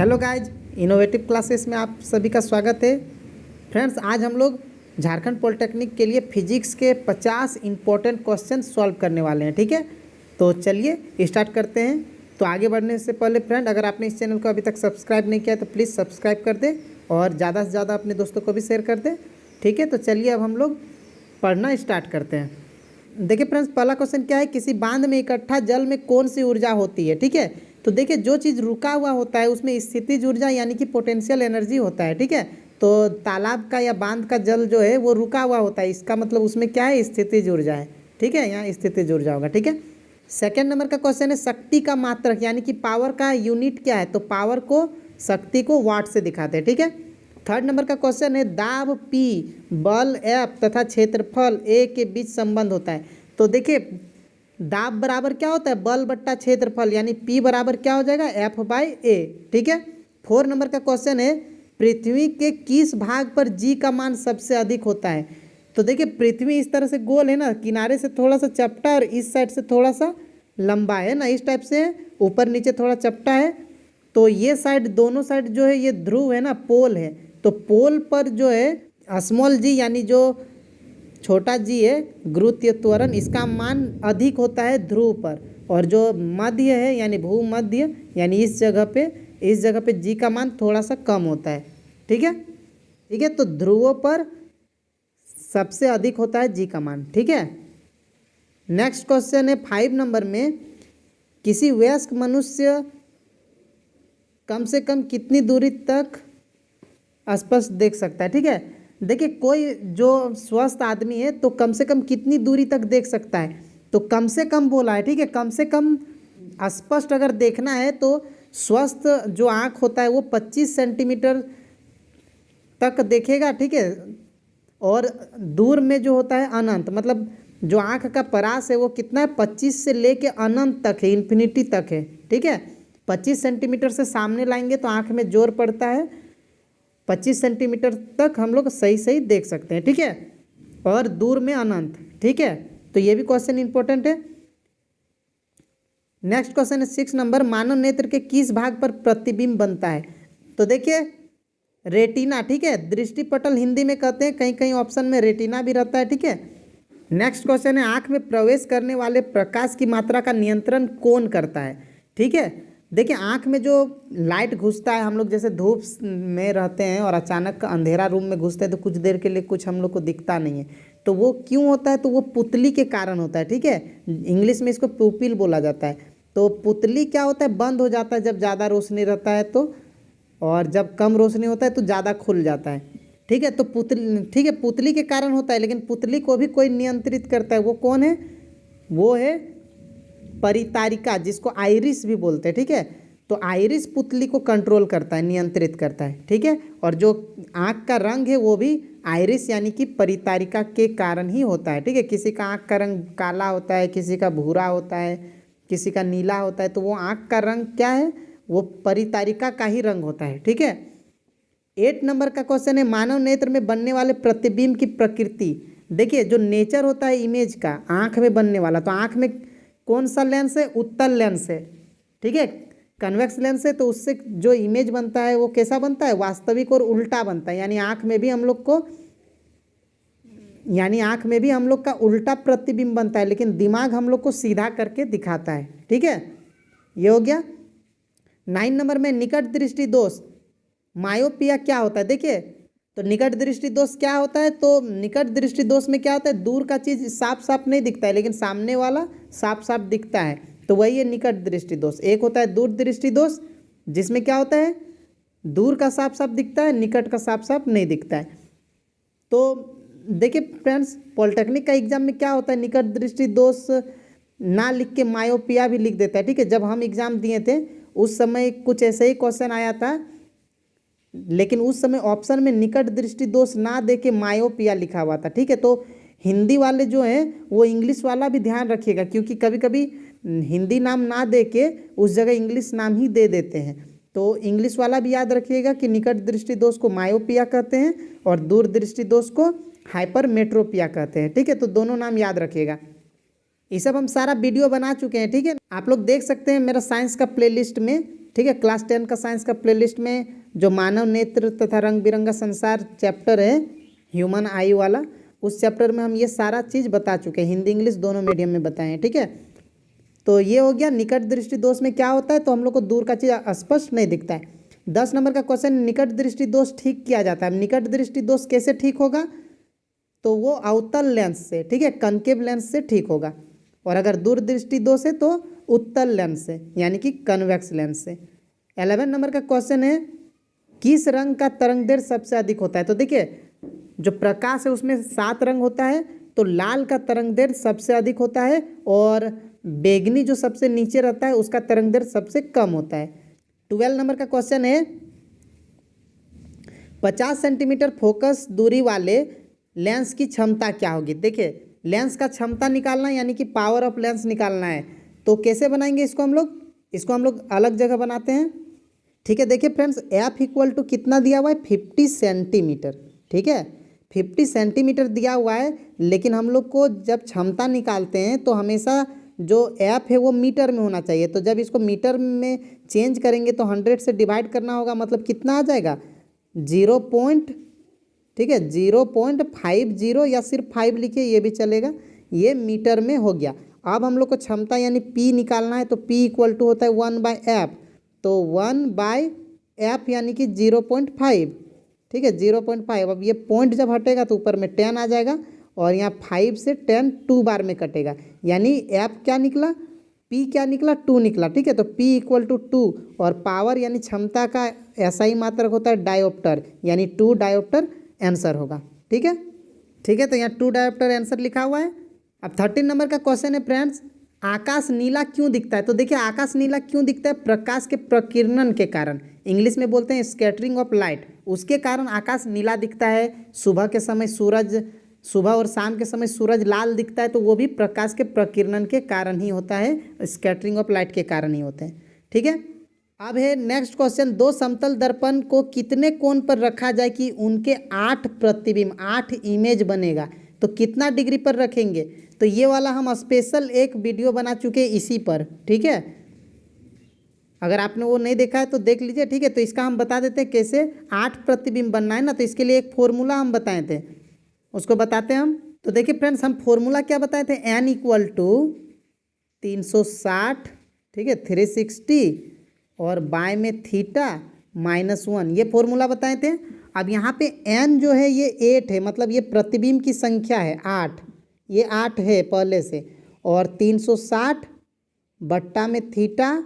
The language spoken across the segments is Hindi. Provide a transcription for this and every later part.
हेलो गाइज, इनोवेटिव क्लासेस में आप सभी का स्वागत है। फ्रेंड्स, आज हम लोग झारखंड पॉलिटेक्निक के लिए फिजिक्स के 50 इंपॉर्टेंट क्वेश्चन सॉल्व करने वाले हैं। ठीक है, तो चलिए स्टार्ट करते हैं। तो आगे बढ़ने से पहले फ्रेंड, अगर आपने इस चैनल को अभी तक सब्सक्राइब नहीं किया तो प्लीज़ सब्सक्राइब कर दें और ज़्यादा से ज़्यादा अपने दोस्तों को भी शेयर कर दें। ठीक है, तो चलिए अब हम लोग पढ़ना स्टार्ट करते हैं। देखिए फ्रेंड्स, पहला क्वेश्चन क्या है, किसी बांध में इकट्ठा जल में कौन सी ऊर्जा होती है। ठीक है, तो देखिए जो चीज़ रुका हुआ होता है उसमें स्थितिज ऊर्जा यानी कि पोटेंशियल एनर्जी होता है। ठीक है, तो तालाब का या बांध का जल जो है वो रुका हुआ होता है, इसका मतलब उसमें क्या है, स्थितिज ऊर्जा है। ठीक है, यहाँ स्थितिज ऊर्जा होगा। ठीक है, सेकेंड नंबर का क्वेश्चन है, शक्ति का मात्रक यानी कि पावर का यूनिट क्या है। तो पावर को, शक्ति को वाट से दिखाते हैं। ठीक है, थर्ड नंबर का क्वेश्चन है, दाब P, बल F तथा क्षेत्रफल A के बीच संबंध होता है। तो देखिए दाब बराबर क्या होता है, बल बट्टा क्षेत्रफल, यानी P बराबर क्या हो जाएगा, F/A। ठीक है, फोर नंबर का क्वेश्चन है, पृथ्वी के किस भाग पर G का मान सबसे अधिक होता है। तो देखिए पृथ्वी इस तरह से गोल है ना, किनारे से थोड़ा सा चपटा और इस साइड से थोड़ा सा लंबा है ना, इस टाइप से ऊपर नीचे थोड़ा चपटा है। तो ये साइड, दोनों साइड जो है ये ध्रुव है ना, पोल है। तो पोल पर जो है स्मॉल जी यानी जो छोटा जी है, गुरुत्वीय त्वरण, इसका मान अधिक होता है ध्रुव पर, और जो मध्य है यानी भूमध्य यानी इस जगह पे जी का मान थोड़ा सा कम होता है। ठीक है, ठीक है, तो ध्रुवों पर सबसे अधिक होता है जी का मान। ठीक है, नेक्स्ट क्वेश्चन है 5 नंबर में, किसी वयस्क मनुष्य कम से कम कितनी दूरी तक स्पष्ट देख सकता है। ठीक है, देखिए कोई जो स्वस्थ आदमी है तो कम से कम कितनी दूरी तक देख सकता है, तो कम से कम बोला है। ठीक है, कम से कम स्पष्ट अगर देखना है तो स्वस्थ जो आँख होता है वो 25 सेंटीमीटर तक देखेगा। ठीक है, और दूर में जो होता है अनंत, मतलब जो आँख का परास है वो कितना है, 25 से लेके अनंत तक है, इन्फिनिटी तक है। ठीक है, 25 सेंटीमीटर से सामने लाएंगे तो आँख में जोर पड़ता है, 25 सेंटीमीटर तक हम लोग सही सही देख सकते हैं। ठीक है, और दूर में अनंत। ठीक है, तो ये भी क्वेश्चन इंपॉर्टेंट है। नेक्स्ट क्वेश्चन है 6 नंबर, मानव नेत्र के किस भाग पर प्रतिबिंब बनता है। तो देखिए रेटिना। ठीक है, दृष्टिपटल हिंदी में कहते हैं, कहीं कहीं ऑप्शन में रेटिना भी रहता है। ठीक है, नेक्स्ट क्वेश्चन है, आँख में प्रवेश करने वाले प्रकाश की मात्रा का नियंत्रण कौन करता है। ठीक है, देखिए आँख में जो लाइट घुसता है, हम लोग जैसे धूप में रहते हैं और अचानक अंधेरा रूम में घुसते हैं तो कुछ देर के लिए कुछ हम लोग को दिखता नहीं है, तो वो क्यों होता है, तो वो पुतली के कारण होता है। ठीक है, इंग्लिश में इसको प्यूपिल बोला जाता है। तो पुतली क्या होता है, बंद हो जाता है जब ज़्यादा रोशनी रहता है तो, और जब कम रोशनी होता है तो ज़्यादा खुल जाता है। ठीक है, तो पुतली, ठीक है, पुतली के कारण होता है, लेकिन पुतली को भी कोई नियंत्रित करता है, वो कौन है, वो है परितारिका, जिसको आइरिस भी बोलते हैं। ठीक है, तो आइरिस पुतली को कंट्रोल करता है, नियंत्रित करता है। ठीक है, और जो आँख का रंग है वो भी आइरिस यानी कि परितारिका के कारण ही होता है। ठीक है, किसी का आँख का रंग काला होता है, किसी का भूरा होता है, किसी का नीला होता है, तो वो आँख का रंग क्या है, वो परितारिका का ही रंग होता है। ठीक है, 8 नंबर का क्वेश्चन है, मानव नेत्र में बनने वाले प्रतिबिंब की प्रकृति। देखिए जो नेचर होता है इमेज का, आँख में बनने वाला, तो आँख में कौन सा लेंस है, उत्तल लेंस है। ठीक है, कन्वेक्स लेंस है, तो उससे जो इमेज बनता है वो कैसा बनता है, वास्तविक और उल्टा बनता है। यानी आँख में भी हम लोग का उल्टा प्रतिबिंब बनता है, लेकिन दिमाग हम लोग को सीधा करके दिखाता है। ठीक है, ये हो गया। 9 नंबर में, निकट दृष्टि दोष मायोपिया क्या होता है। देखिए तो निकट दृष्टि दोष क्या होता है, तो निकट दृष्टि दोष में क्या होता है, दूर का चीज़ साफ साफ नहीं दिखता है लेकिन सामने वाला साफ साफ दिखता है, तो वही है निकट दृष्टि दोष। एक होता है दूर दृष्टि दोष, जिसमें क्या होता है, दूर का साफ साफ दिखता है, निकट का साफ साफ नहीं दिखता है। तो देखिए फ्रेंड्स, पॉलिटेक्निक का एग्जाम में क्या होता है, निकट दृष्टि दोष ना लिख के मायोपिया भी लिख देता है। ठीक है, जब हम एग्ज़ाम दिए थे उस समय कुछ ऐसे ही क्वेश्चन आया था, लेकिन उस समय ऑप्शन में निकट दृष्टि दोष ना दे के मायोपिया लिखा हुआ था। ठीक है, तो हिंदी वाले जो हैं वो इंग्लिश वाला भी ध्यान रखिएगा, क्योंकि कभी कभी हिंदी नाम ना दे के उस जगह इंग्लिश नाम ही दे देते हैं। तो इंग्लिश वाला भी याद रखिएगा कि निकट दृष्टि दोष को मायोपिया कहते हैं और दूर दृष्टि दोष को हाइपरमेट्रोपिया कहते हैं। ठीक है, तो दोनों नाम याद रखिएगा। ये सब हम सारा वीडियो बना चुके हैं। ठीक है, आप लोग देख सकते हैं मेरा साइंस का प्लेलिस्ट में, ठीक है। क्लास 10 का साइंस का प्लेलिस्ट में जो मानव नेत्र तथा रंग बिरंगा संसार चैप्टर है, ह्यूमन आई वाला, उस चैप्टर में हम ये सारा चीज़ बता चुके हैं, हिंदी इंग्लिश दोनों मीडियम में बताए हैं, ठीक है। तो ये हो गया निकट दृष्टि दोष में क्या होता है, तो हम लोग को दूर का चीज़ स्पष्ट नहीं दिखता है। 10 नंबर का क्वेश्चन, निकट दृष्टि दोष ठीक किया जाता है। निकट दृष्टि दोष कैसे ठीक होगा, तो वो अवतल लेंस से, ठीक है, कनकेव लेंस से ठीक होगा। और अगर दूर दृष्टि दोष है तो उत्तल लेंस से, यानी कि कन्वेक्स लेंस से। 11 नंबर का क्वेश्चन है, किस रंग का तरंग दैर्ध्य सबसे अधिक होता है। तो देखिए जो प्रकाश है उसमें 7 रंग होता है, तो लाल का तरंग दैर्ध्य सबसे अधिक होता है और बैगनी जो सबसे नीचे रहता है उसका तरंग दैर्ध्य सबसे कम होता है। 12 नंबर का क्वेश्चन है, 50 सेंटीमीटर फोकस दूरी वाले लेंस की क्षमता क्या होगी। देखिए लेंस का क्षमता निकालना यानी कि पावर ऑफ लेंस निकालना है, तो कैसे बनाएंगे इसको हम लोग अलग जगह बनाते हैं, ठीक है। देखिए फ्रेंड्स, एफ इक्वल टू कितना दिया हुआ है, 50 सेंटीमीटर, ठीक है, 50 सेंटीमीटर दिया हुआ है। लेकिन हम लोग को जब क्षमता निकालते हैं तो हमेशा जो एफ है वो मीटर में होना चाहिए। तो जब इसको मीटर में चेंज करेंगे तो 100 से डिवाइड करना होगा, मतलब कितना आ जाएगा 0.50 या सिर्फ 5 लिखिए ये भी चलेगा, ये मीटर में हो गया। अब हम लोग को क्षमता यानी P निकालना है, तो P इक्वल टू होता है 1/f, तो 1/f यानी कि 0.5, ठीक है, 0.5। अब ये पॉइंट जब हटेगा तो ऊपर में 10 आ जाएगा और यहाँ 5 से 10 2 बार में कटेगा, यानी f क्या निकला, P क्या निकला, 2 निकला, ठीक है। तो P इक्वल टू 2 और पावर यानी क्षमता का ऐसा ही मात्रक होता है डायोप्टर, यानी 2 डायोप्टर आंसर होगा, ठीक है, ठीक है। तो यहाँ 2 डायोप्टर आंसर लिखा हुआ है। अब 13 नंबर का क्वेश्चन है फ्रेंड्स, आकाश नीला क्यों दिखता है। तो देखिए आकाश नीला क्यों दिखता है, प्रकाश के प्रकीर्णन के कारण, इंग्लिश में बोलते हैं स्कैटरिंग ऑफ लाइट, उसके कारण आकाश नीला दिखता है। सुबह के समय सुबह और शाम के समय सूरज लाल दिखता है, तो वो भी प्रकाश के प्रकीर्णन के कारण ही होता है, स्कैटरिंग ऑफ लाइट के कारण ही होते हैं, ठीक है। अब है नेक्स्ट क्वेश्चन, 2 समतल दर्पण को कितने कोण पर रखा जाए कि उनके 8 प्रतिबिंब 8 इमेज बनेगा, तो कितना डिग्री पर रखेंगे। तो ये वाला हम स्पेशल एक वीडियो बना चुके हैं इसी पर, ठीक है, अगर आपने वो नहीं देखा है तो देख लीजिए, ठीक है। तो इसका हम बता देते हैं कैसे 8 प्रतिबिंब बनना है ना, तो इसके लिए एक फॉर्मूला हम बताए थे, उसको बताते हैं हम। तो देखिए फ्रेंड्स, हम फॉर्मूला क्या बताए थे, n इक्वल टू 360, ठीक है, 360 और बाय में θ-1, ये फॉर्मूला बताए थे। अब यहाँ पे n जो है ये 8 है, मतलब ये प्रतिबिंब की संख्या है 8, ये 8 है पहले से, और 360 बट्टा में θ,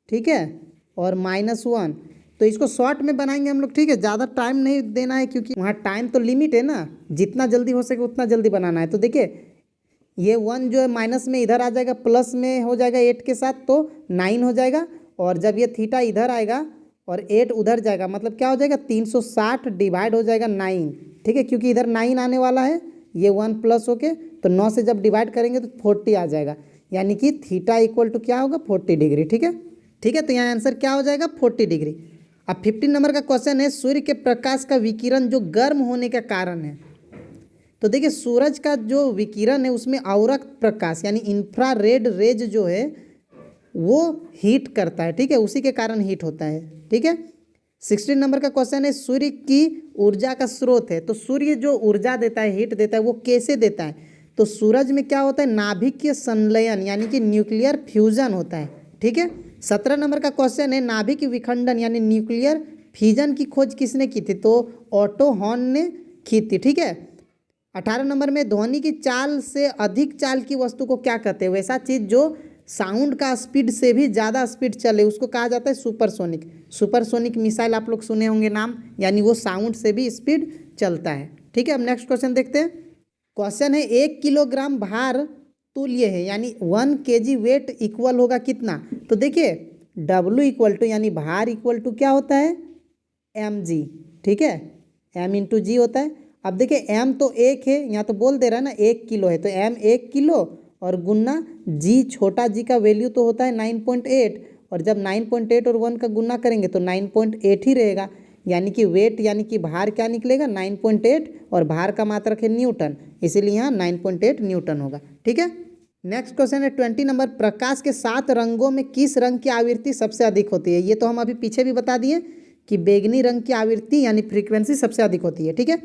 ठीक है, और -1, तो इसको शॉर्ट में बनाएंगे हम लोग, ठीक है, ज़्यादा टाइम नहीं देना है क्योंकि वहाँ टाइम तो लिमिट है ना, जितना जल्दी हो सके उतना जल्दी बनाना है। तो देखिए ये 1 जो है माइनस में इधर आ जाएगा, प्लस में हो जाएगा 8 के साथ, तो 9 हो जाएगा, और जब ये θ इधर आएगा और 8 उधर जाएगा, मतलब क्या हो जाएगा 360 डिवाइड हो जाएगा 9, ठीक है, क्योंकि इधर 9 आने वाला है, ये 1 प्लस होके, तो 9 से जब डिवाइड करेंगे तो 40 आ जाएगा, यानी कि θ इक्वल टू क्या होगा 40 डिग्री, ठीक है, ठीक है। तो यहाँ आंसर क्या हो जाएगा 40 डिग्री। अब 15 नंबर का क्वेश्चन है, सूर्य के प्रकाश का विकिरण जो गर्म होने का कारण है। तो देखिए सूरज का जो विकिरण है उसमें औरक प्रकाश यानी इंफ्रारेड रेज जो है वो हीट करता है, ठीक है, उसी के कारण हीट होता है, ठीक है। 16 नंबर का क्वेश्चन है, सूर्य की ऊर्जा का स्रोत है। तो सूर्य जो ऊर्जा देता है, हीट देता है, वो कैसे देता है। तो सूरज में क्या होता है, नाभिकीय संलयन यानी कि न्यूक्लियर फ्यूजन होता है, ठीक है। 17 नंबर का क्वेश्चन है, नाभिक विखंडन यानी न्यूक्लियर फ्यूजन की खोज किसने की थी। तो ऑटो हॉर्न ने की थी, ठीक है। 18 नंबर में, ध्वनि की चाल से अधिक चाल की वस्तु को क्या कहते हैं। वैसा चीज़ जो साउंड का स्पीड से भी ज़्यादा स्पीड चले उसको कहा जाता है सुपरसोनिक। सुपरसोनिक मिसाइल आप लोग सुने होंगे नाम, यानी वो साउंड से भी स्पीड चलता है, ठीक है। अब नेक्स्ट क्वेश्चन देखते हैं। क्वेश्चन है, 1 किलोग्राम भार तुल्य है, यानी 1 kg वेट इक्वल होगा कितना। तो देखिए W इक्वल टू यानी भार इक्वल टू क्या होता है mg, ठीक है, m इंटू जी होता है। अब देखिए m तो 1 है, यहाँ तो बोल दे रहा है ना 1 किलो है, तो m 1 किलो और गुना g, छोटा g का वैल्यू तो होता है 9.8, और जब 9.8 और 1 का गुना करेंगे तो 9.8 ही रहेगा, यानी कि वेट यानी कि भार क्या निकलेगा 9.8, और भार का मात्रक है न्यूटन, इसीलिए यहाँ 9.8 न्यूटन होगा, ठीक है। नेक्स्ट क्वेश्चन है 20 नंबर, प्रकाश के 7 रंगों में किस रंग की आवृत्ति सबसे अधिक होती है? ये तो हम अभी पीछे भी बता दिए कि बैगनी रंग की आवृत्ति यानी फ्रीक्वेंसी सबसे अधिक होती है, ठीक है।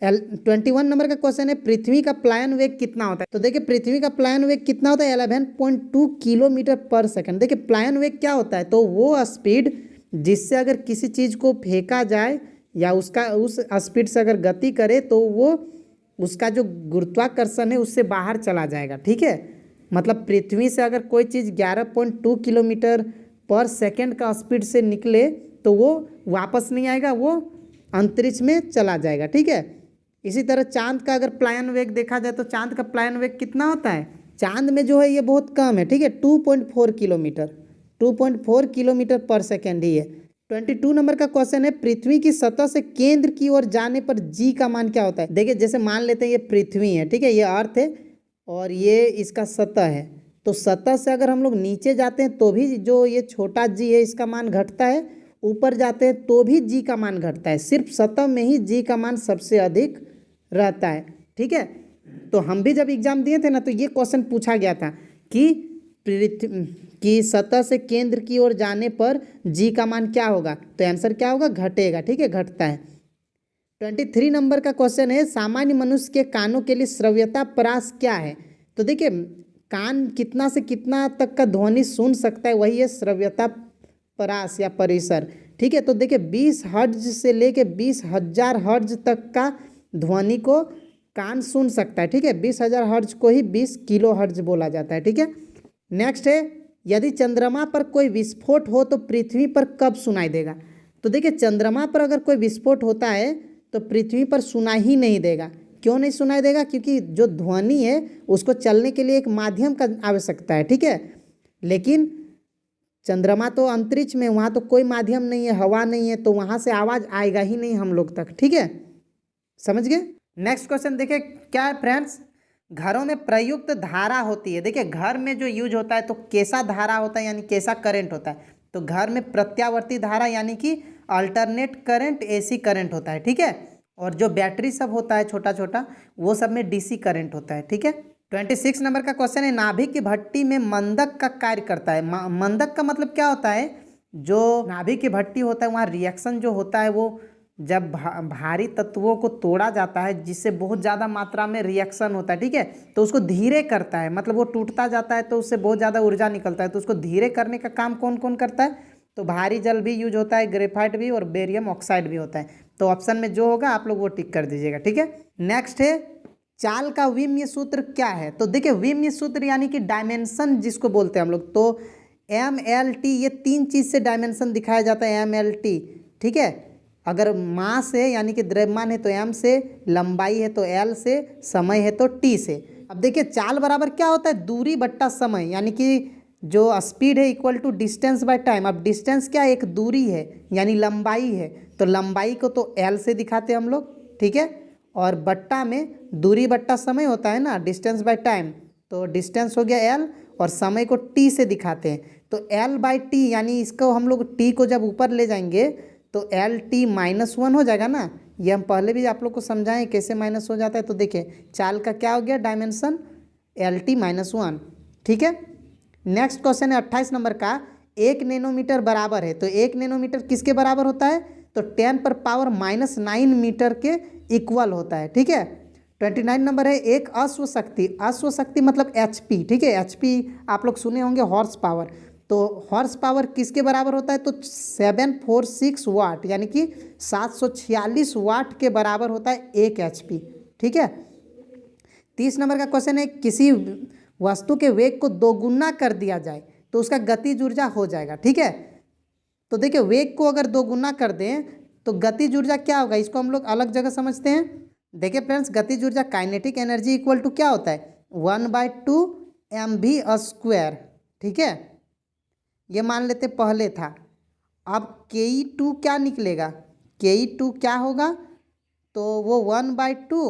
21 नंबर का क्वेश्चन है, पृथ्वी का प्लायन वेग कितना होता है? तो देखिए पृथ्वी का प्लायन वेग कितना होता है? 11.2 किलोमीटर पर सेकंड। देखिए प्लायन वेग क्या होता है? तो वो स्पीड जिससे अगर किसी चीज़ को फेंका जाए या उसका उस स्पीड से अगर गति करे तो वो उसका जो गुरुत्वाकर्षण है उससे बाहर चला जाएगा, ठीक है। मतलब पृथ्वी से अगर कोई चीज़ 11.2 किलोमीटर पर सेकंड का स्पीड से निकले तो वो वापस नहीं आएगा, वो अंतरिक्ष में चला जाएगा, ठीक है। इसी तरह चांद का अगर प्लायन वेग देखा जाए तो चांद का प्लायन वेग कितना होता है? चांद में जो है ये बहुत कम है, ठीक है, 2.4 किलोमीटर, 2.4 किलोमीटर पर सेकेंड ही है। 22 नंबर का क्वेश्चन है, पृथ्वी की सतह से केंद्र की ओर जाने पर जी का मान क्या होता है? देखिए जैसे मान लेते हैं ये पृथ्वी है, ठीक है, ये अर्थ है और ये इसका सतह है। तो सतह से अगर हम लोग नीचे जाते हैं तो भी जो ये छोटा जी है इसका मान घटता है, ऊपर जाते हैं तो भी जी का मान घटता है, सिर्फ सतह में ही जी का मान सबसे अधिक रहता है, ठीक है। तो हम भी जब एग्जाम दिए थे ना तो ये क्वेश्चन पूछा गया था कि पृथ्वी की सतह से केंद्र की ओर जाने पर जी का मान क्या होगा? तो आंसर क्या होगा? घटेगा, ठीक है, घटता है। 23 नंबर का क्वेश्चन है, सामान्य मनुष्य के कानों के लिए श्रव्यता परास क्या है? तो देखिए कान कितना से कितना तक का ध्वनि सुन सकता है, वही है श्रव्यता परास या परिसर, ठीक है। तो देखिए 20 हर्ट्ज से लेके 20,000 हर्ट्ज तक का ध्वनि को कान सुन सकता है, ठीक है। 20,000 हर्ट्ज को ही 20 किलो हर्ट्ज बोला जाता है, ठीक है। नेक्स्ट है, यदि चंद्रमा पर कोई विस्फोट हो तो पृथ्वी पर कब सुनाई देगा? तो देखिए चंद्रमा पर अगर कोई विस्फोट होता है तो पृथ्वी पर सुनाई ही नहीं देगा। क्यों नहीं सुनाई देगा? क्योंकि जो ध्वनि है उसको चलने के लिए एक माध्यम का आवश्यकता है, ठीक है। लेकिन चंद्रमा तो अंतरिक्ष में, वहाँ तो कोई माध्यम नहीं है, हवा नहीं है, तो वहाँ से आवाज़ आएगा ही नहीं हम लोग तक, ठीक है, समझ गए। नेक्स्ट क्वेश्चन देखिए क्या है फ्रेंड्स, घरों में प्रयुक्त धारा होती है। देखिए घर में जो यूज होता है तो कैसा धारा होता है यानी कैसा करंट होता है? तो घर में प्रत्यावर्ती धारा यानी कि अल्टरनेट करंट, एसी करंट होता है, ठीक है। और जो बैटरी सब होता है छोटा छोटा वो सब में डीसी करंट होता है, ठीक है। 26 नंबर का क्वेश्चन है, नाभिक की भट्टी में मंदक का कार्य करता है। मंदक का मतलब क्या होता है? जो नाभिक की भट्टी होता है वहाँ रिएक्शन जो होता है वो जब भारी तत्वों को तोड़ा जाता है जिससे बहुत ज़्यादा मात्रा में रिएक्शन होता है, ठीक है, तो उसको धीरे करता है। मतलब वो टूटता जाता है तो उससे बहुत ज़्यादा ऊर्जा निकलता है, तो उसको धीरे करने का काम कौन कौन करता है? तो भारी जल भी यूज होता है, ग्रेफाइट भी और बेरियम ऑक्साइड भी होता है। तो ऑप्शन में जो होगा आप लोग वो टिक कर दीजिएगा, ठीक है। नेक्स्ट है, चाल का विम्य सूत्र क्या है? तो देखिए विम्य सूत्र यानी कि डायमेंशन जिसको बोलते हैं हम लोग, तो MLT, ये 3 चीज़ से डायमेंशन दिखाया जाता है, MLT, ठीक है। अगर मास है यानी कि द्रव्यमान है तो M से, लंबाई है तो L से, समय है तो T से। अब देखिए चाल बराबर क्या होता है? दूरी बट्टा समय, यानी कि जो स्पीड है equal to distance by time. अब डिस्टेंस क्या है? एक दूरी है यानी लंबाई है, तो लंबाई को तो L से दिखाते हैं हम लोग, ठीक है। और बट्टा में दूरी बट्टा समय होता है ना, डिस्टेंस बाय टाइम, तो डिस्टेंस हो गया L और समय को T से दिखाते हैं। तो L/T यानी इसको हम लोग T को जब ऊपर ले जाएंगे तो LT-1 हो जाएगा ना। ये हम पहले भी आप लोग को समझाएं कैसे माइनस हो जाता है। तो देखिए चाल का क्या हो गया डायमेंशन? LT-1, ठीक है। नेक्स्ट क्वेश्चन है 28 नंबर का, 1 नैनोमीटर बराबर है। तो 1 नैनोमीटर किसके बराबर होता है? तो 10⁻⁹ मीटर के इक्वल होता है, ठीक है। 29 नंबर है, एक अश्व शक्ति, अश्व शक्ति मतलब HP, ठीक है। HP आप लोग सुने होंगे हॉर्स पावर, तो हॉर्स पावर किसके बराबर होता है? तो 746 वाट यानी कि 746 वाट के बराबर होता है 1 HP, ठीक है। 30 नंबर का क्वेश्चन है, किसी वस्तु के वेग को दोगुना कर दिया जाए तो उसका गतिज ऊर्जा हो जाएगा, ठीक है। तो देखिए वेग को अगर दोगुना कर दें तो गतिज ऊर्जा क्या होगा, इसको हम लोग अलग जगह समझते हैं। देखिए फ्रेंड्स, गतिज ऊर्जा काइनेटिक एनर्जी इक्वल टू क्या होता है? 1/2 mv², ठीक है। ये मान लेते पहले था, अब ke2 क्या निकलेगा? ke2 क्या होगा? तो वो 1/2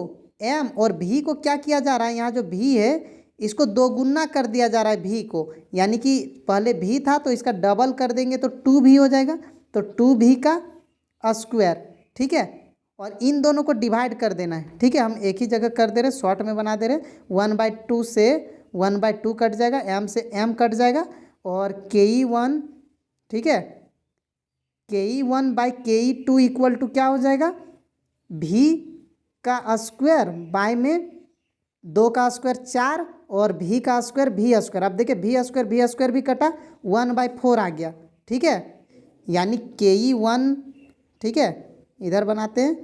m और v को क्या किया जा रहा है? यहाँ जो v है इसको दोगुना कर दिया जा रहा है v को, यानी कि पहले v था तो इसका डबल कर देंगे तो 2v हो जाएगा, तो 2v का स्क्वायर, ठीक है। और इन दोनों को डिवाइड कर देना है, ठीक है। हम एक ही जगह कर दे रहे, शॉर्ट में बना दे रहे, 1/2 से 1/2 कट जाएगा, m से m कट जाएगा और ke1, ठीक है, ke1/ke2 इक्वल टू क्या हो जाएगा, v का स्क्वायर बाय में 2 का स्क्वायर 4 और v का स्क्वायर v स्क्वायर। अब देखिए v स्क्वायर भी कटा, 1/4 आ गया, ठीक है, यानी ke1, ठीक है, इधर बनाते हैं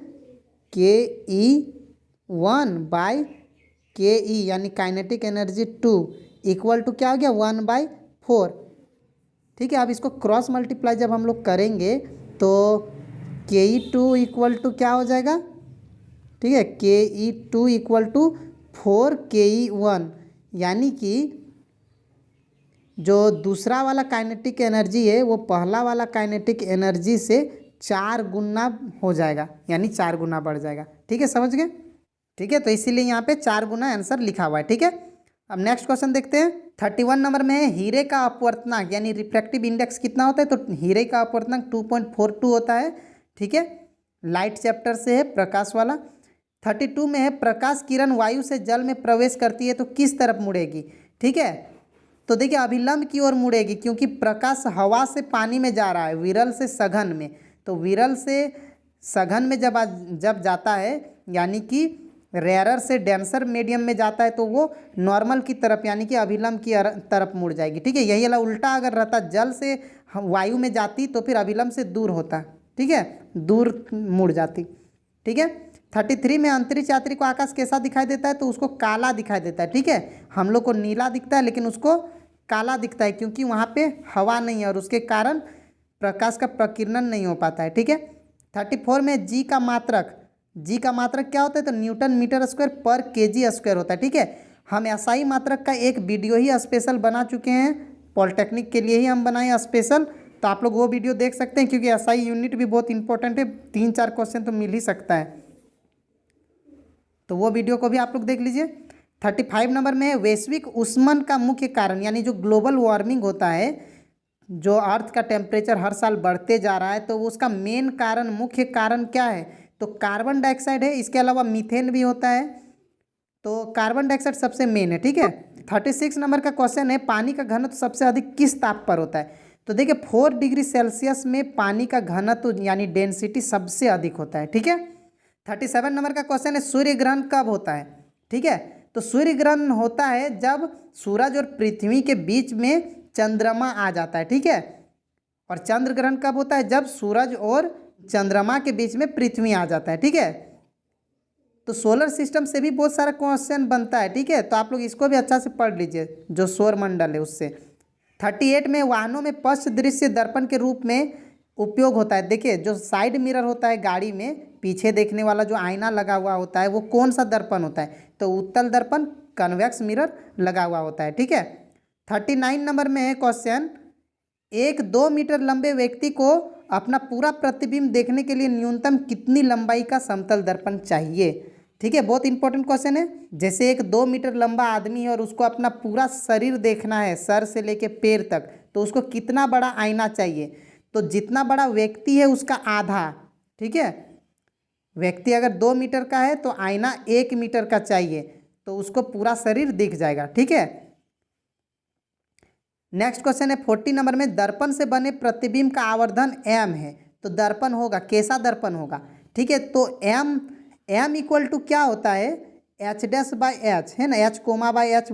ke1/ke यानी काइनेटिक एनर्जी 2 इक्वल टू क्या हो गया 1/4, ठीक है। अब इसको क्रॉस मल्टीप्लाई जब हम लोग करेंगे तो ke2 इक्वल टू क्या हो जाएगा, ठीक है, ke2 इक्वल टू 4ke1, यानी कि जो दूसरा वाला काइनेटिक एनर्जी है वो पहला वाला काइनेटिक एनर्जी से 4 गुना हो जाएगा, यानी 4 गुना बढ़ जाएगा, ठीक है, समझ गए, ठीक है। तो इसीलिए यहाँ पे 4 गुना आंसर लिखा हुआ है, ठीक है। अब नेक्स्ट क्वेश्चन देखते हैं। 31 नंबर में है हीरे का अपवर्तनांक यानी रिफ्रैक्टिव इंडेक्स कितना होता है, तो हीरे का अपवर्तनांक 2.42 होता है, ठीक है। लाइट चैप्टर से है, प्रकाश वाला। 32 में है प्रकाश किरण वायु से जल में प्रवेश करती है तो किस तरफ मुड़ेगी, ठीक है। तो देखिए अभिलंब की ओर मुड़ेगी क्योंकि प्रकाश हवा से पानी में जा रहा है, विरल से सघन में, तो विरल से सघन में जब जाता है यानी कि रेयरर से डेंसर मीडियम में जाता है तो वो नॉर्मल की तरफ यानी कि अभिलंब की तरफ मुड़ जाएगी, ठीक है। यही वाला उल्टा अगर रहता, जल से वायु में जाती तो फिर अभिलंब से दूर होता, ठीक है, दूर मुड़ जाती, ठीक है। 33 में अंतरिक्ष यात्री को आकाश कैसा दिखाई देता है, तो उसको काला दिखाई देता है, ठीक है। हम लोग को नीला दिखता है लेकिन उसको काला दिखता है क्योंकि वहाँ पे हवा नहीं है और उसके कारण प्रकाश का प्रकीर्णन नहीं हो पाता है, ठीक है। 34 में जी का मात्रक क्या होता है, तो न्यूटन मीटर स्क्वायर पर केजी स्क्वायर होता है, ठीक है। हम एसआई मात्रक का एक वीडियो ही स्पेशल बना चुके हैं, पॉलिटेक्निक के लिए ही हम बनाए स्पेशल, तो आप लोग वो वीडियो देख सकते हैं क्योंकि एसआई यूनिट भी बहुत इंपॉर्टेंट है, 3-4 क्वेश्चन तो मिल ही सकता है, तो वो वीडियो को भी आप लोग देख लीजिए। 35 नंबर में वैश्विक ऊष्मन का मुख्य कारण यानी जो ग्लोबल वार्मिंग होता है, जो अर्थ का टेम्परेचर हर साल बढ़ते जा रहा है, तो उसका मेन कारण, मुख्य कारण क्या है, तो कार्बन डाइऑक्साइड है। इसके अलावा मीथेन भी होता है, तो कार्बन डाइऑक्साइड सबसे मेन है, ठीक है। 36 नंबर का क्वेश्चन है पानी का घनत्व सबसे अधिक किस ताप पर होता है, तो देखिए 4 डिग्री सेल्सियस में पानी का घनत्व यानी डेंसिटी सबसे अधिक होता है, ठीक है। 37 नंबर का क्वेश्चन है सूर्य ग्रहण कब होता है, ठीक है, तो सूर्य ग्रहण होता है जब सूरज और पृथ्वी के बीच में चंद्रमा आ जाता है, ठीक है। और चंद्र ग्रहण कब होता है, जब सूरज और चंद्रमा के बीच में पृथ्वी आ जाता है, ठीक है। तो सोलर सिस्टम से भी बहुत सारा क्वेश्चन बनता है, ठीक है, तो आप लोग इसको भी अच्छा से पढ़ लीजिए जो सौर मंडल है उससे। 38 में वाहनों में पश्च दृश्य दर्पण के रूप में उपयोग होता है। देखिए जो साइड मिरर होता है गाड़ी में, पीछे देखने वाला जो आईना लगा हुआ होता है वो कौन सा दर्पण होता है, तो उत्तल दर्पण, कन्वेक्स मिरर लगा हुआ होता है, ठीक है। 39 नंबर में है क्वेश्चन, एक 2 मीटर लंबे व्यक्ति को अपना पूरा प्रतिबिंब देखने के लिए न्यूनतम कितनी लंबाई का समतल दर्पण चाहिए, ठीक है, बहुत इंपॉर्टेंट क्वेश्चन है। जैसे एक 2 मीटर लंबा आदमी है और उसको अपना पूरा शरीर देखना है, सर से लेके पैर तक, तो उसको कितना बड़ा आईना चाहिए, तो जितना बड़ा व्यक्ति है उसका आधा, ठीक है। व्यक्ति अगर 2 मीटर का है तो आईना 1 मीटर का चाहिए, तो उसको पूरा शरीर दिख जाएगा, ठीक है। नेक्स्ट क्वेश्चन है 40 नंबर में, दर्पण से बने प्रतिबिंब का आवर्धन m है, तो दर्पण होगा, कैसा दर्पण होगा, ठीक है, तो m इक्वल टू क्या होता है, h'/h है ना, h,/h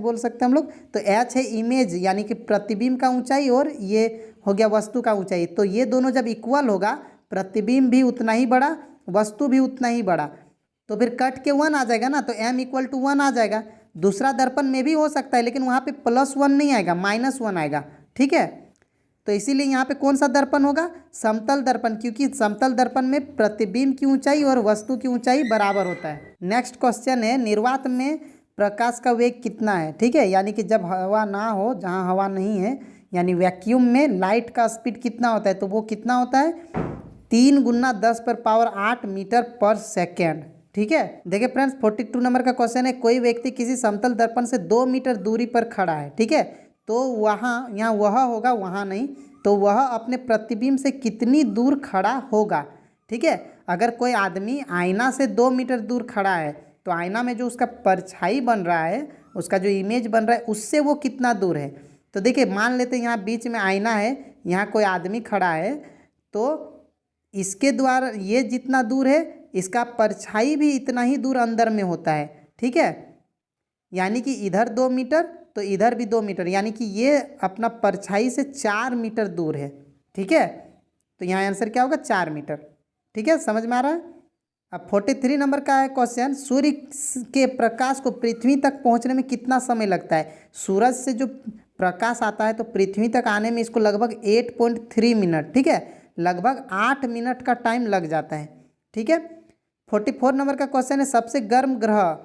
बोल सकते हैं हम लोग, तो h है इमेज यानी कि प्रतिबिंब का ऊंचाई और ये हो गया वस्तु का ऊंचाई, तो ये दोनों जब इक्वल होगा, प्रतिबिंब भी उतना ही बड़ा, वस्तु भी उतना ही बड़ा, तो फिर कट के 1 आ जाएगा ना, तो m इक्वल टू 1 आ जाएगा। दूसरा दर्पण में भी हो सकता है लेकिन वहाँ पे +1 नहीं आएगा, -1 आएगा, ठीक है। तो इसीलिए यहाँ पे कौन सा दर्पण होगा, समतल दर्पण, क्योंकि समतल दर्पण में प्रतिबिंब की ऊंचाई और वस्तु की ऊंचाई बराबर होता है। नेक्स्ट क्वेश्चन है, निर्वात में प्रकाश का वेग कितना है, ठीक है, यानी कि जब हवा ना हो, जहाँ हवा नहीं है, यानी वैक्यूम में लाइट का स्पीड कितना होता है, तो वो कितना होता है 3 × 10⁸ मीटर पर सेकेंड, ठीक है। देखिए फ्रेंड्स 42 नंबर का क्वेश्चन है, कोई व्यक्ति किसी समतल दर्पण से 2 मीटर दूरी पर खड़ा है, ठीक है, तो वहाँ यहाँ वह होगा, वहाँ नहीं, तो वह अपने प्रतिबिंब से कितनी दूर खड़ा होगा, ठीक है। अगर कोई आदमी आईना से 2 मीटर दूर खड़ा है तो आईना में जो उसका परछाई बन रहा है उसका जो इमेज बन रहा है उससे वो कितना दूर है। तो देखिए मान लेते हैं यहाँ बीच में आईना है, यहाँ कोई आदमी खड़ा है, तो इसके द्वारा ये जितना दूर है इसका परछाई भी इतना ही दूर अंदर में होता है, ठीक है। यानी कि इधर 2 मीटर तो इधर भी 2 मीटर, यानी कि ये अपना परछाई से 4 मीटर दूर है, ठीक है। तो यहाँ आंसर क्या होगा 4 मीटर, ठीक है, समझ में आ रहा है। अब 43 नंबर का है क्वेश्चन, सूर्य के प्रकाश को पृथ्वी तक पहुँचने में कितना समय लगता है। सूरज से जो प्रकाश आता है तो पृथ्वी तक आने में इसको लगभग 8.3 मिनट, ठीक है, लगभग 8 मिनट का टाइम लग जाता है, ठीक है। 44 नंबर का क्वेश्चन है, सबसे गर्म ग्रह,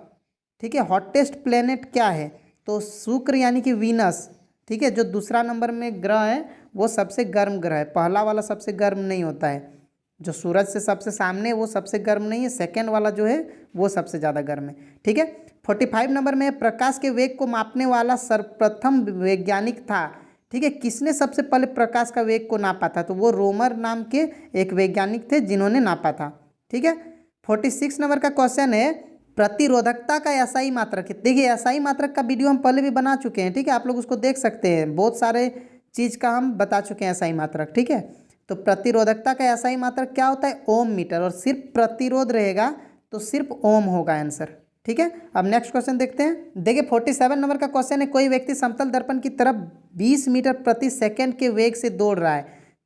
ठीक है, हॉटेस्ट प्लेनेट क्या है। तो शुक्र यानी कि वीनस, ठीक है, जो दूसरा नंबर में ग्रह है वो सबसे गर्म ग्रह है, पहला वाला सबसे गर्म नहीं होता है। जो सूरज से सबसे सामने वो सबसे गर्म नहीं है, सेकेंड वाला जो है वो सबसे ज़्यादा गर्म है, ठीक है। 45 नंबर में प्रकाश के वेग को मापने वाला सर्वप्रथम वैज्ञानिक था, ठीक है, किसने सबसे पहले प्रकाश का वेग को नापा था। तो वो रोमर नाम के एक वैज्ञानिक थे जिन्होंने नापा था, ठीक है। 46 नंबर का क्वेश्चन है, प्रतिरोधकता का एसआई मात्रक। देखिए एसआई मात्रक का वीडियो हम पहले भी बना चुके हैं, ठीक है, आप लोग उसको देख सकते हैं, बहुत सारे चीज़ का हम बता चुके हैं एसआई मात्रक, ठीक है। तो प्रतिरोधकता का एसआई मात्रक क्या होता है, ओम मीटर, और सिर्फ प्रतिरोध रहेगा तो सिर्फ ओम होगा आंसर, ठीक है। अब नेक्स्ट क्वेश्चन देखते हैं। देखिए 47 नंबर का क्वेश्चन है, कोई व्यक्ति समतल दर्पण की तरफ 20 मीटर प्रति सेकंड के वेग से दौड़ रहा है,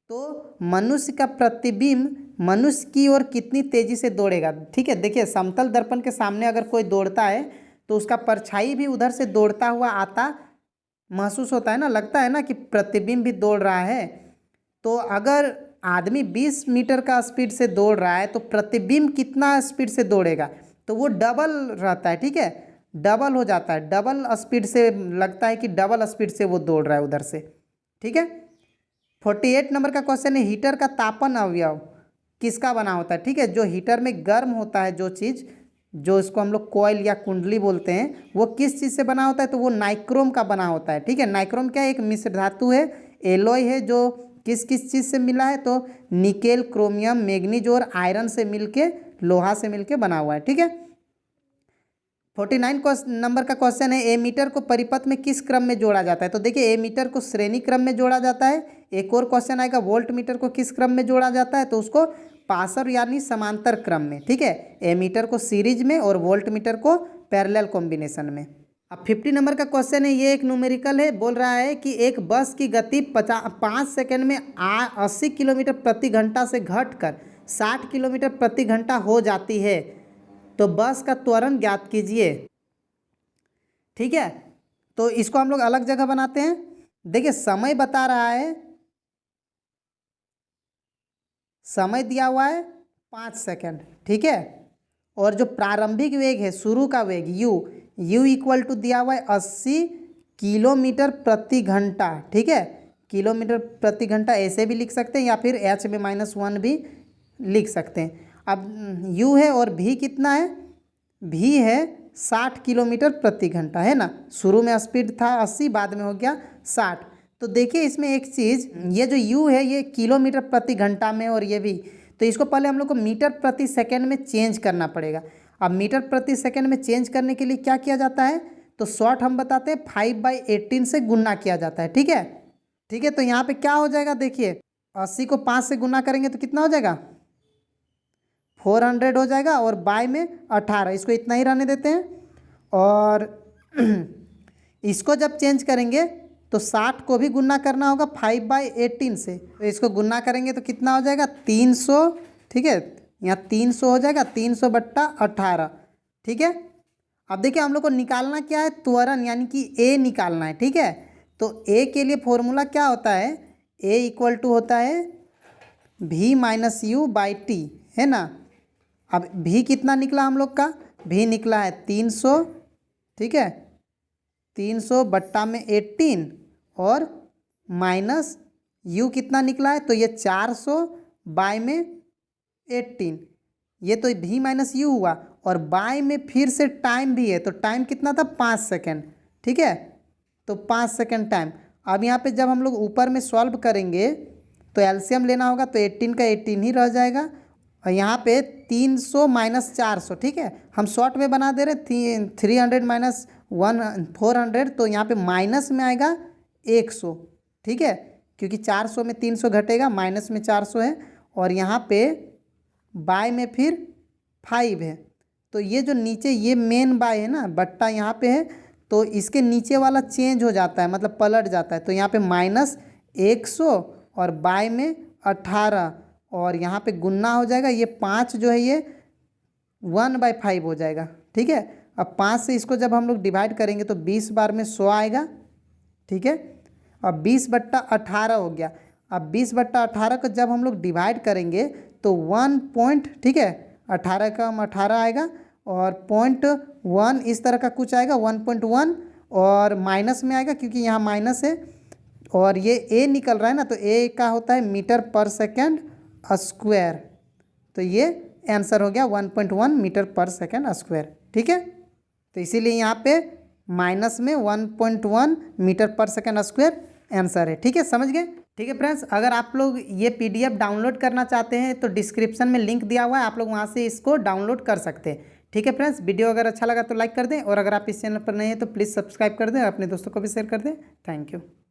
तो मनुष्य का प्रतिबिंब मनुष्य की ओर कितनी तेजी से दौड़ेगा, ठीक है। देखिए समतल दर्पण के सामने अगर कोई दौड़ता है तो उसका परछाई भी उधर से दौड़ता हुआ आता महसूस होता है ना, लगता है ना कि प्रतिबिंब भी दौड़ रहा है। तो अगर आदमी 20 मीटर का स्पीड से दौड़ रहा है तो प्रतिबिंब कितना स्पीड से दौड़ेगा, तो वो डबल रहता है, ठीक है, डबल हो जाता है, डबल स्पीड से लगता है कि डबल स्पीड से वो दौड़ रहा है उधर से, ठीक है। 48 नंबर का क्वेश्चन है, हीटर का तापन अवयव किसका बना होता है, ठीक है। जो हीटर में गर्म होता है जो चीज़, जो इसको हम लोग कॉइल या कुंडली बोलते हैं, वो किस चीज़ से बना होता है, तो वो नाइक्रोम का बना होता है, ठीक है। नाइक्रोम क्या है, एक मिश्र धातु है, एलॉय है, जो किस किस चीज़ से मिला है, तो निकेल, क्रोमियम, मैग्नीज और आयरन से मिलके, लोहा से मिलके बना हुआ है, ठीक है। 49 नंबर का क्वेश्चन है, एमीटर को परिपथ में किस क्रम में जोड़ा जाता है। तो देखिए एमीटर को श्रेणी क्रम में जोड़ा जाता है। एक और क्वेश्चन आएगा, वोल्ट मीटर को किस क्रम में जोड़ा जाता है, तो उसको पासर यानी समांतर क्रम में, ठीक है। एमीटर को सीरीज में और वोल्ट मीटर को पैरेलल कॉम्बिनेशन में। अब 50 नंबर का क्वेश्चन है, ये एक न्यूमेरिकल है, बोल रहा है कि एक बस की गति 5 सेकंड में 80 किलोमीटर प्रति घंटा से घटकर 60 किलोमीटर प्रति घंटा हो जाती है, तो बस का त्वरण ज्ञात कीजिए, ठीक है। तो इसको हम लोग अलग जगह बनाते हैं। देखिए समय बता रहा है, समय दिया हुआ है 5 सेकंड, ठीक है, और जो प्रारंभिक वेग है, शुरू का वेग u इक्वल टू दिया हुआ है 80 किलोमीटर प्रति घंटा, ठीक है। किलोमीटर प्रति घंटा ऐसे भी लिख सकते हैं या फिर h में -1 भी लिख सकते हैं। अब u है और v कितना है, v है 60 किलोमीटर प्रति घंटा, है ना। शुरू में स्पीड था 80, बाद में हो गया 60। तो देखिए इसमें एक चीज़, ये जो u है ये किलोमीटर प्रति घंटा में और ये भी, तो इसको पहले हम लोग को मीटर प्रति सेकंड में चेंज करना पड़ेगा। अब मीटर प्रति सेकंड में चेंज करने के लिए क्या किया जाता है, तो शॉर्ट हम बताते हैं 5/18 से गुना किया जाता है, ठीक है, ठीक है। तो यहाँ पे क्या हो जाएगा, देखिए 80 को 5 से गुना करेंगे तो कितना हो जाएगा, 400 हो जाएगा, और बाय में 18, इसको इतना ही रहने देते हैं। और इसको जब चेंज करेंगे तो 60 को भी गुना करना होगा 5/18 से, तो इसको गुना करेंगे तो कितना हो जाएगा 300, ठीक है, यहाँ 300 हो जाएगा, 300/18, ठीक है। अब देखिए हम लोग को निकालना क्या है, त्वरण यानी कि a निकालना है, ठीक है। तो a के लिए फॉर्मूला क्या होता है, a इक्वल टू होता है v-u/t, है ना। अब v कितना निकला हम लोग का, v निकला है 300, ठीक है, 300/18 और माइनस u कितना निकला है, तो ये 400/18, ये तो v-u हुआ, और बाय में फिर से टाइम भी है, तो टाइम कितना था 5 सेकंड, ठीक है, तो 5 सेकंड टाइम। अब यहाँ पे जब हम लोग ऊपर में सॉल्व करेंगे तो एलसीएम लेना होगा, तो 18 का 18 ही रह जाएगा, और यहाँ पे 300 - 400, ठीक है, हम शॉर्ट में बना दे रहे हैं, 300 - 400, तो यहाँ पे माइनस में आएगा 100, ठीक है, क्योंकि 400 में 300 घटेगा, माइनस में 400 है, और यहाँ पे बाय में फिर 5 है। तो ये जो नीचे ये मेन बाय है ना, बट्टा यहाँ पे है, तो इसके नीचे वाला चेंज हो जाता है, मतलब पलट जाता है। तो यहाँ पे -100 और बाय में 18, और यहाँ पे गुन्ना हो जाएगा, ये 5 जो है ये 1/5 हो जाएगा, ठीक है। अब 5 से इसको जब हम लोग डिवाइड करेंगे तो 20 बार में 100 आएगा, ठीक है। अब 20/18 हो गया। अब 20/18 को जब हम लोग डिवाइड करेंगे तो 1 पॉइंट, ठीक है, 18 का 18 आएगा, और 0.1 इस तरह का कुछ आएगा, 1.1, और माइनस में आएगा क्योंकि यहाँ माइनस है, और ये ए निकल रहा है ना, तो ए का होता है मीटर पर सेकेंड स्क्वायर। तो ये आंसर हो गया 1.1 मीटर पर सेकेंड स्क्वायर, ठीक है। तो इसीलिए यहाँ पे माइनस में 1.1 मीटर पर सेकेंड स्क्वायर आंसर है, ठीक है, समझ गए। ठीक है फ्रेंड्स, अगर आप लोग ये पीडीएफ डाउनलोड करना चाहते हैं तो डिस्क्रिप्शन में लिंक दिया हुआ है, आप लोग वहाँ से इसको डाउनलोड कर सकते हैं, ठीक है फ्रेंड्स। वीडियो अगर अच्छा लगा तो लाइक कर दें, और अगर आप इस चैनल पर नए हैं तो प्लीज़ सब्सक्राइब कर दें और अपने दोस्तों को भी शेयर कर दें। Thank you.